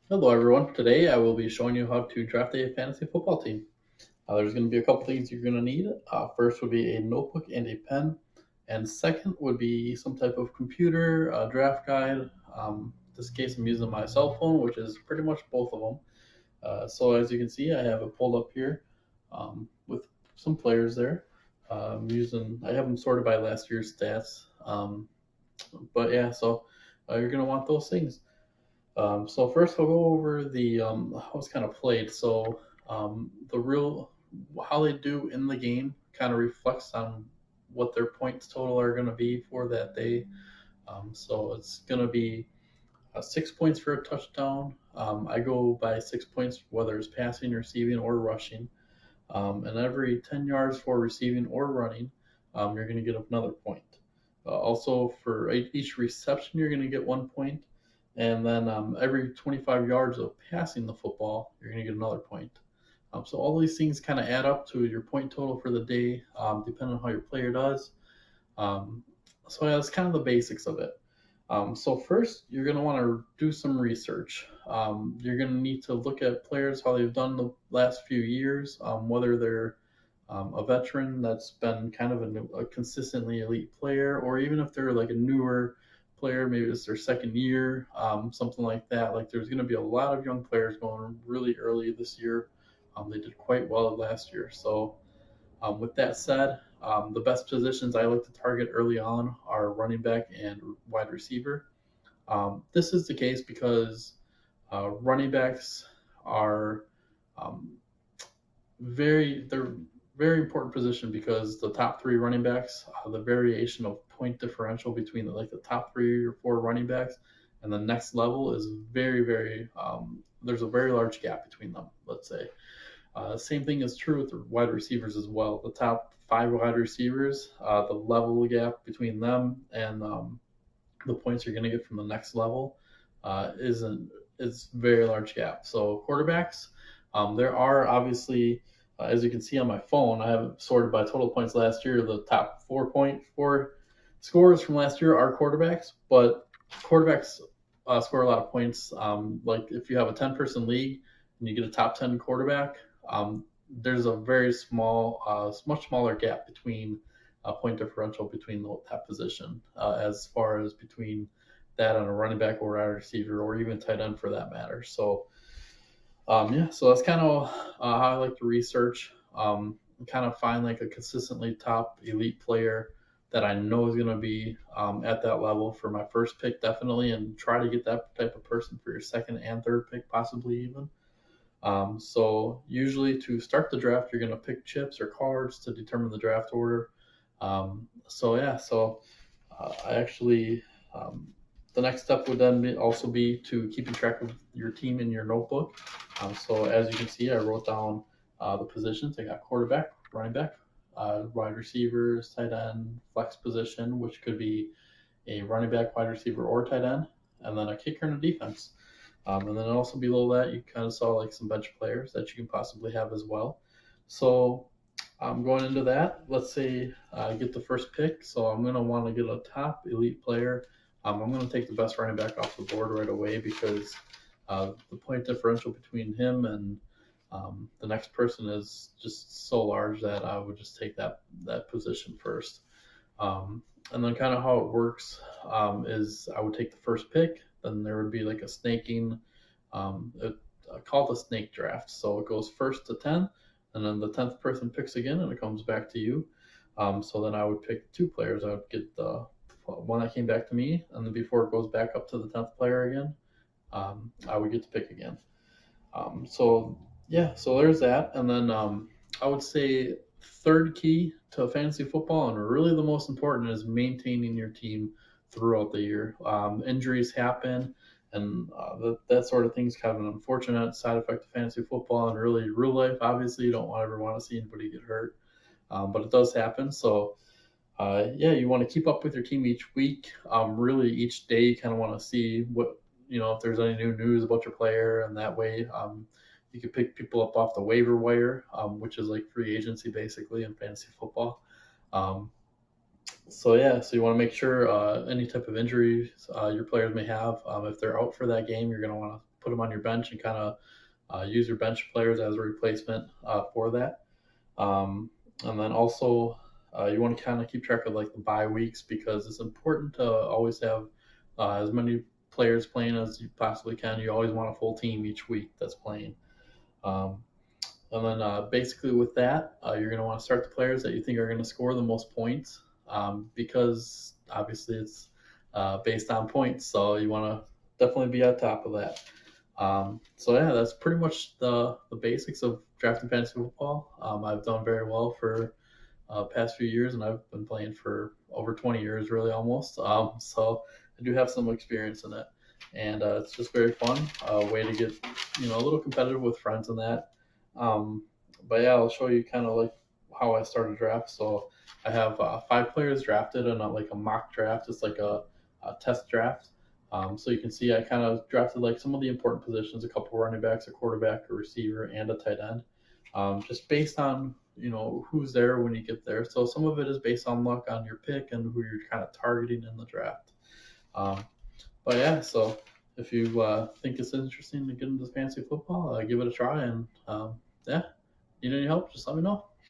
Hello, everyone. Today I will be showing you how to draft a fantasy football team. There's going to be a couple things you're going to need. First would be a notebook and a pen, and second would be some type of computer, draft guide. In this case, I'm using my cell phone, which is pretty much both of them. So as you can see, I have it pulled up here with some players there. I have them sorted by last year's stats. But yeah, so you're going to want those things. So first, I'll go over the how it's kind of played. So the real how they do in the game kind of reflects on what their points total are going to be for that day. So it's going to be 6 points for a touchdown. I go by 6 points whether it's passing, receiving, or rushing. And every 10 yards for receiving or running, you're going to get another point. Also, for each reception, you're going to get 1 point. And then every 25 yards of passing the football, you're going to get another point. So all these things kind of add up to your point total for the day, depending on how your player does. Um, so yeah, that's kind of the basics of it. So first, you're going to want to do some research. You're going to need to look at players, how they've done the last few years, whether they're a veteran that's been kind of a consistently elite player, or even if they're like a newer player, maybe it's their second year, something like that. Like there's going to be a lot of young players going really early this year. They did quite well last year. So with that said, the best positions I like to target early on are running back and wide receiver. This is the case because running backs are um, they're very important position because the top three running backs, the variation of point differential between the top 3 or 4 running backs and the next level is very there's a very large gap between them. Let's say same thing is true with the wide receivers as well. The top 5 wide receivers, the level gap between them and the points you're going to get from the next level isn't is very large gap. So quarterbacks, there are obviously, as you can see on my phone, I have sorted by total points last year. The top 4.4 scores from last year are quarterbacks, but quarterbacks score a lot of points. Like if you have a 10-person league and you get a top 10 quarterback, there's a very small, much smaller gap between point differential between that position as far as between that and a running back or wide receiver or even tight end for that matter. So yeah, so that's kind of how I like to research. Kind of find like a consistently top elite player that I know is going to be at that level for my first pick, definitely, and try to get that type of person for your second and third pick, possibly even. So usually to start the draft, you're going to pick chips or cards to determine the draft order. So yeah, so I actually um, the next step would then also be to keeping track of your team in your notebook. So as you can see, I wrote down the positions. I got quarterback, running back, wide receivers, tight end, flex position, which could be a running back, wide receiver, or tight end, and then a kicker and a defense. And then also below that, you kind of saw like some bench players that you can possibly have as well. So going into that, let's say I get the first pick. So I'm going to want to get a top elite player. I'm going to take the best running back off the board right away because the point differential between him and the next person is just so large that I would just take that position first. And then kind of how it works is I would take the first pick, then there would be like a snaking, called a snake draft. So it goes first to 10, and then the 10th person picks again, and it comes back to you. So then I would pick 2 players. I would get the one that came back to me, and then before it goes back up to the 10th player again, I would get to pick again. So yeah, so there's that, and then I would say third key to fantasy football, and really the most important is maintaining your team throughout the year. Injuries happen, and that sort of thing is kind of an unfortunate side effect of fantasy football, and really real life. Obviously, you don't ever want to see anybody get hurt, but it does happen. So yeah, you want to keep up with your team each week. Really, each day you kind of want to see what if there's any new news about your player, and that way you can pick people up off the waiver wire, which is like free agency basically in fantasy football. Um, so yeah, so you want to make sure any type of injuries your players may have, if they're out for that game, you're going to want to put them on your bench and kind of use your bench players as a replacement for that. And then also, you want to kind of keep track of like the bye weeks because it's important to always have as many players playing as you possibly can. You always want a full team each week that's playing. Um, and then basically with that, you're going to want to start the players that you think are going to score the most points because obviously it's based on points. So you want to definitely be on top of that. So yeah, that's pretty much the basics of drafting fantasy football. I've done very well for past few years, and I've been playing for over 20 years, really almost. So I do have some experience in it, and it's just very fun. Way to get a little competitive with friends and that. Um, but yeah, I'll show you kind of like how I started draft. So I have 5 players drafted in like a mock draft. It's like a test draft. So you can see I kind of drafted like some of the important positions, a couple running backs, a quarterback, a receiver, and a tight end, just based on who's there when you get there. So some of it is based on luck on your pick and who you're kind of targeting in the draft. Um, but yeah, so if you think it's interesting to get into fantasy football, give it a try. And yeah, need any help, just let me know.